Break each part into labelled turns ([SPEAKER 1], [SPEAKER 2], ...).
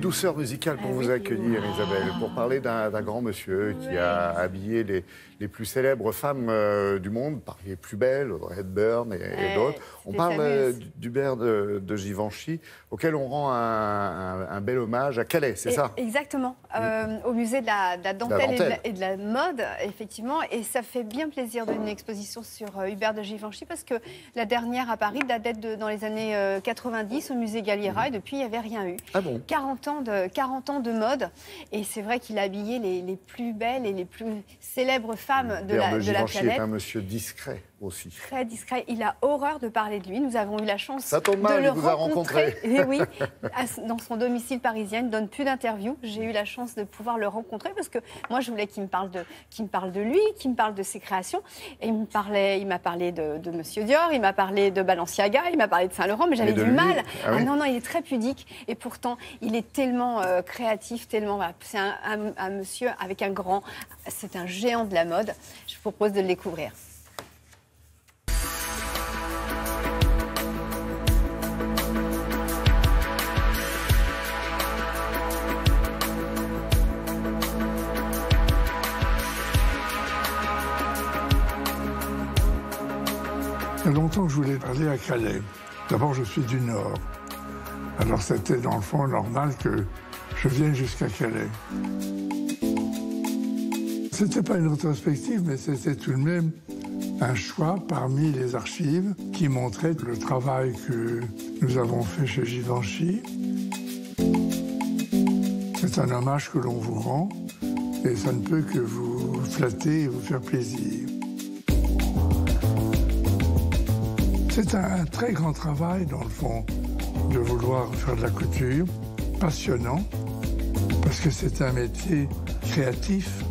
[SPEAKER 1] douceur musicale pour vous accueillir, Isabelle, pour parler d'un grand monsieur qui a habillé les plus célèbres femmes du monde, parmi les plus belles, Audrey Hepburn et d'autres. On parle d'Hubert de Givenchy, auquel on rend un bel hommage à Calais, c'est ça?
[SPEAKER 2] Exactement, au musée de la dentelle et de la mode, effectivement. Et ça fait bien plaisir de donner une exposition sur Hubert de Givenchy, parce que la dernière à Paris date dans les années 90 au musée Galliera, et depuis il n'y avait rien eu.
[SPEAKER 1] Ah bon?
[SPEAKER 2] 40 ans de mode, et c'est vrai qu'il a habillé les plus belles et les plus célèbres femmes de la planète.
[SPEAKER 1] Givenchy est un monsieur discret aussi.
[SPEAKER 2] Très discret. Il a horreur de parler de lui. Nous avons eu la chance
[SPEAKER 1] de le rencontrer.
[SPEAKER 2] Et oui, dans son domicile parisien. Il ne donne plus d'interviews. J'ai eu la chance de pouvoir le rencontrer, parce que moi, je voulais qu'il me parle de lui, qu'il me parle de ses créations. Et il m'a parlé de Monsieur Dior, il m'a parlé de Balenciaga, il m'a parlé de Saint-Laurent, mais j'avais du mal. Non, il est très pudique. Et pourtant, il est tellement créatif, tellement... Voilà, c'est un monsieur avec un grand... C'est un géant de la mode. Je vous propose de le découvrir.
[SPEAKER 3] Il y a longtemps que je voulais parler à Calais. D'abord, je suis du Nord. Alors c'était dans le fond normal que je vienne jusqu'à Calais. C'était pas une rétrospective, mais c'était tout de même un choix parmi les archives qui montrait le travail que nous avons fait chez Givenchy. C'est un hommage que l'on vous rend, et ça ne peut que vous flatter et vous faire plaisir. C'est un très grand travail, dans le fond, de vouloir faire de la couture, passionnant, parce que c'est un métier créatif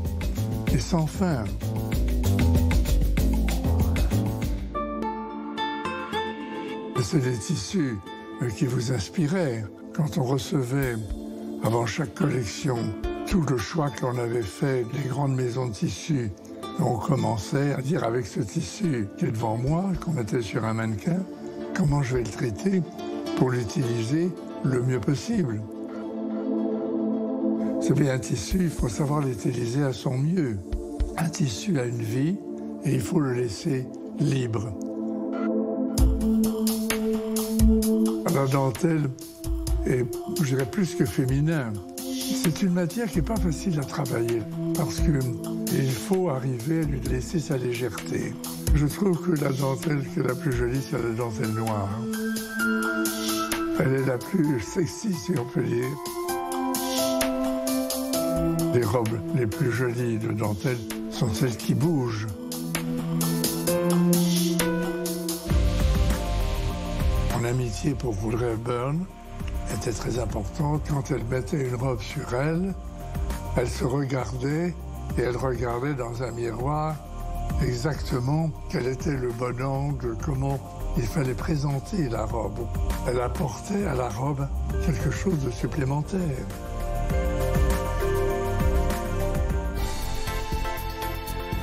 [SPEAKER 3] et sans fin. C'est des tissus qui vous inspiraient. Quand on recevait, avant chaque collection, tout le choix que l'on avait fait des grandes maisons de tissus, on commençait à dire, avec ce tissu qui est devant moi, qu'on mettait sur un mannequin, comment je vais le traiter pour l'utiliser le mieux possible. C'est bien un tissu, il faut savoir l'utiliser à son mieux. Un tissu a une vie et il faut le laisser libre. La dentelle est, je dirais, plus que féminin. C'est une matière qui n'est pas facile à travailler parce qu'il faut arriver à lui laisser sa légèreté. Je trouve que la dentelle qui est la plus jolie, c'est la dentelle noire. Elle est la plus sexy, si on peut dire. Les robes les plus jolies de dentelle sont celles qui bougent. Mon amitié pour Audrey Hepburn était très importante. Quand elle mettait une robe sur elle, elle se regardait et elle regardait dans un miroir exactement quel était le bon angle, comment il fallait présenter la robe. Elle apportait à la robe quelque chose de supplémentaire.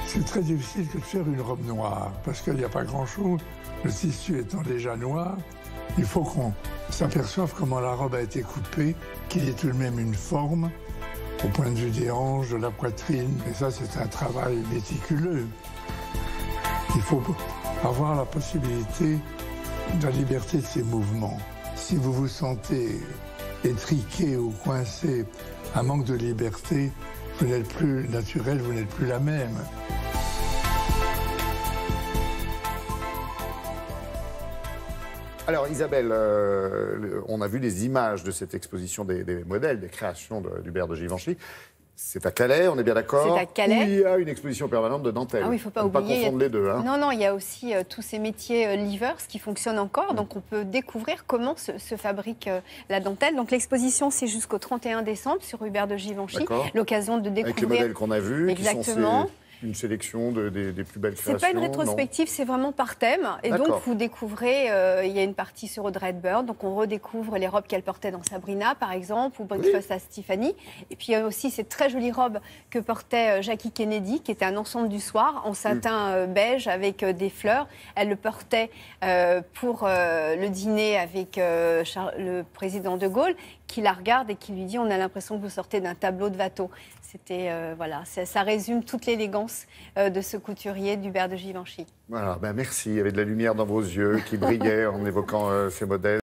[SPEAKER 3] C'est très difficile que de faire une robe noire, parce qu'il n'y a pas grand-chose. Le tissu étant déjà noir, il faut qu'on s'aperçoive comment la robe a été coupée, qu'il y ait tout de même une forme, au point de vue des hanches, de la poitrine. Et ça, c'est un travail méticuleux. Il faut avoir la possibilité de la liberté de ses mouvements. Si vous vous sentez étriqué ou coincé, un manque de liberté, vous n'êtes plus naturel, vous n'êtes plus la même.
[SPEAKER 1] Alors Isabelle, on a vu les images de cette exposition des modèles, des créations d'Hubert de Givenchy. C'est à Calais, on est bien d'accord?
[SPEAKER 2] C'est à Calais.
[SPEAKER 1] Où il y a une exposition permanente de dentelle.
[SPEAKER 2] Ah oui, il ne faut pas oublier.
[SPEAKER 1] Pas confondre les deux. Hein.
[SPEAKER 2] Non, il y a aussi tous ces métiers livers qui fonctionnent encore. Donc on peut découvrir comment se fabrique la dentelle. Donc l'exposition, c'est jusqu'au 31 décembre sur Hubert de Givenchy. L'occasion de découvrir.
[SPEAKER 1] Avec les modèles qu'on a vus.
[SPEAKER 2] Exactement.
[SPEAKER 1] une sélection des plus belles créations?
[SPEAKER 2] C'est pas une rétrospective, c'est vraiment par thème. Et donc, vous découvrez, il y a une partie sur Audrey Hepburn, donc on redécouvre les robes qu'elle portait dans Sabrina, par exemple, ou Breakfast at Tiffany. Et puis, il y a aussi cette très jolie robe que portait Jackie Kennedy, qui était un ensemble du soir, en satin beige avec des fleurs. Elle le portait pour le dîner avec le président de Gaulle, qui la regarde et qui lui dit « On a l'impression que vous sortez d'un tableau de Watteau ». C'était, voilà, ça résume toute l'élégance de ce couturier d'Hubert de Givenchy.
[SPEAKER 1] Voilà, merci. Il y avait de la lumière dans vos yeux qui brillait en évoquant ces modèles.